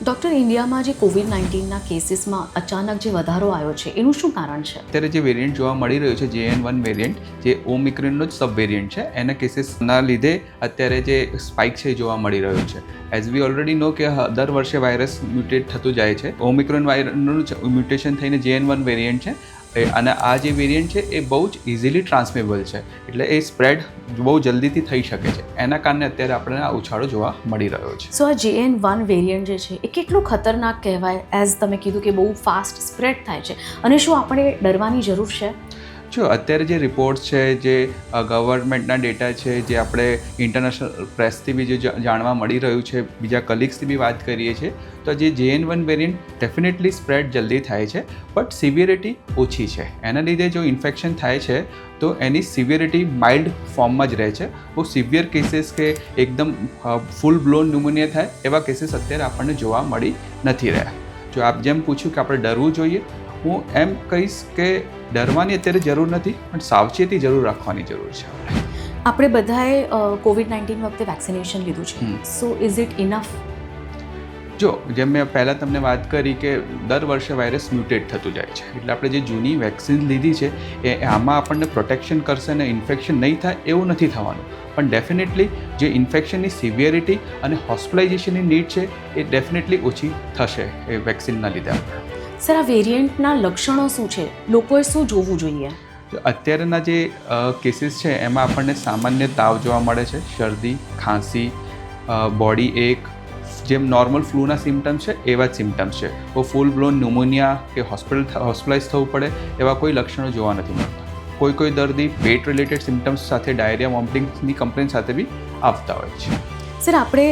Doctor, ઇન્ડિયામાં જે કોવિડ-19ના કેસીસમાં અચાનક જે વધારો આવ્યો છે એનું શું કારણ છે? અત્યારે જે વેરિયન્ટ જોવા મળી રહ્યું છે JN1 વેરિયન્ટ, જે ઓમિક્રોનનો જ સબ વેરિયન્ટ છે, એના કેસીસના લીધે અત્યારે જે સ્પાઇક છે એ જોવા મળી રહ્યું છે. એઝ વી ઓલરેડી નો કે દર વર્ષે વાયરસ મ્યુટેટ થતું જાય છે. ઓમિક્રોન વાયરસનું મ્યુટેશન થઈને JN1 વેરિયન્ટ છે અને આ જે વેરિયન્ટ છે એ બહુ જ ઇઝીલી ટ્રાન્સમેબલ છે, એટલે એ સ્પ્રેડ બહુ જલ્દીથી થઈ શકે છે. એના કારણે અત્યારે આપણને આ ઉછાળો જોવા મળી રહ્યો છે. સો આ JN1 વેરિયન્ટ જે છે એ કેટલું ખતરનાક કહેવાય? એઝ તમે કીધું કે બહુ ફાસ્ટ સ્પ્રેડ થાય છે, અને શું આપણે ડરવાની જરૂર છે? જો અત્યારે જે રિપોર્ટ્સ છે, જે ગવર્મેન્ટના ડેટા છે, જે આપણે ઇન્ટરનેશનલ પ્રેસથી બી જે જાણવા મળી રહ્યું છે, બીજા કલીગ્સથી બી વાત કરીએ છીએ, તો જે JN1 વેરિયન્ટ ડેફિનેટલી સ્પ્રેડ જલ્દી થાય છે, બટ સિવિયરિટી ઓછી છે. એના લીધે જો ઇન્ફેક્શન થાય છે તો એની સિવિયરિટી માઇલ્ડ ફોર્મમાં જ રહે છે. બહુ સિવિયર કેસીસ કે એકદમ ફૂલ બ્લોન ન્યુમોનિયા થાય એવા કેસીસ અત્યારે આપણને જોવા મળી નથી રહ્યા. જો આપ જેમ પૂછ્યું કે આપણે ડરવું જોઈએ, હું એમ કહીશ કે ડરવાની અત્યારે જરૂર નથી, પણ સાવચેતી જરૂર રાખવાની જરૂર છે. આપણે બધાએ કોવિડ-19 વખતે વેક્સિનેશન લીધું છે, સો ઇઝ ઇટ ઇનફ? જો જેમ મેં પહેલાં તમને વાત કરી કે દર વર્ષે વાયરસ મ્યુટેટ થતું જાય છે, એટલે આપણે જે જૂની વેક્સિન લીધી છે એ આમાં આપણને પ્રોટેક્શન કરશે અને ઇન્ફેક્શન નહીં થાય એવું નથી થવાનું, પણ ડેફિનેટલી જે ઇન્ફેક્શનની સિવિયરિટી અને હોસ્પિટલાઇઝેશનની નીડ છે એ ડેફિનેટલી ઓછી થશે એ વેક્સિનના લીધે. સર, આ વેરિયન્ટના લક્ષણો શું છે? લોકોએ શું જોવું જોઈએ? અત્યારના જે કેસીસ છે એમાં આપણને સામાન્ય તાવ જોવા મળે છે, શરદી, ખાંસી, બોડી એક, જેમ નોર્મલ ફ્લૂના સિમ્ટમ્સ છે એવા જ સિમ્ટમ્સ છે. તો ફૂલ બ્લોન ન્યુમોનિયા કે હોસ્પિટલાઇઝ થવું પડે એવા કોઈ લક્ષણો જોવા નથી મળતા. કોઈ દર્દી પેટ રિલેટેડ સિમ્ટમ્સ સાથે ડાયરિયા, વોમિટિંગની કમ્પ્લેન સાથે બી આવતા હોય છે. સર, આપણે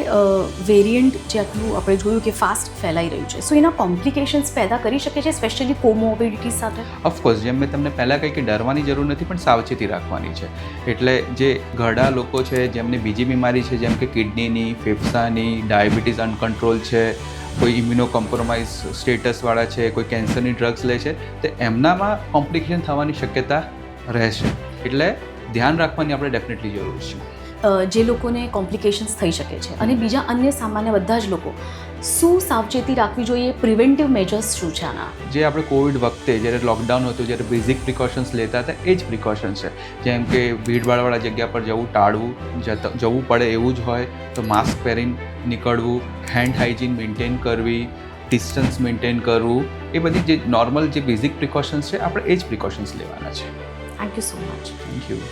વેરિયન્ટ જે આટલું આપણે જોયું કે ફાસ્ટ ફેલાઈ રહ્યું છે, સો એના કોમ્પ્લિકેશન્સ પેદા કરી શકે છે, સ્પેશિયલી કોમોર્બિડિટી સાથે? ઓફકોર્સ, જેમ મેં તમને પહેલાં કહી કે ડરવાની જરૂર નથી, પણ સાવચેતી રાખવાની છે. એટલે જે ઘરડા લોકો છે જેમને બીજી બીમારી છે, જેમ કે કિડનીની, ફેફસાની, ડાયાબિટીસ અનકન્ટ્રોલ છે, કોઈ ઇમ્યુનો કોમ્પ્રોમાઇઝ સ્ટેટસવાળા છે, કોઈ કેન્સરની ડ્રગ્સ લે છે, તો એમનામાં કોમ્પ્લિકેશન થવાની શક્યતા રહેશે. એટલે ધ્યાન રાખવાની આપણે ડેફિનેટલી જરૂર છે. જે લોકોને કોમ્પ્લિકેશન્સ થઈ શકે છે અને બીજા અન્ય સામાન્ય બધા જ લોકો શું સાવચેતી રાખવી જોઈએ? પ્રિવેન્ટિવ મેજર્સ શું છે આના? જે આપણે કોવિડ વખતે જ્યારે લોકડાઉન હતું, જ્યારે બેઝિક પ્રિકોશન્સ લેતા હતા એ જ પ્રિકોશન્સ છે. જેમ કે ભીડભાડવાળા જગ્યા પર જવું ટાળવું, જવું પડે એવું જ હોય તો માસ્ક પહેરીને નીકળવું, હેન્ડ હાઇજીન મેન્ટેન કરવી, ડિસ્ટન્સ મેન્ટેન કરવું, એ બધી જે નોર્મલ જે બેઝિક પ્રિકોશન્સ છે આપણે એ જ પ્રિકોશન્સ લેવાના છે. Thank you so much. Thank you.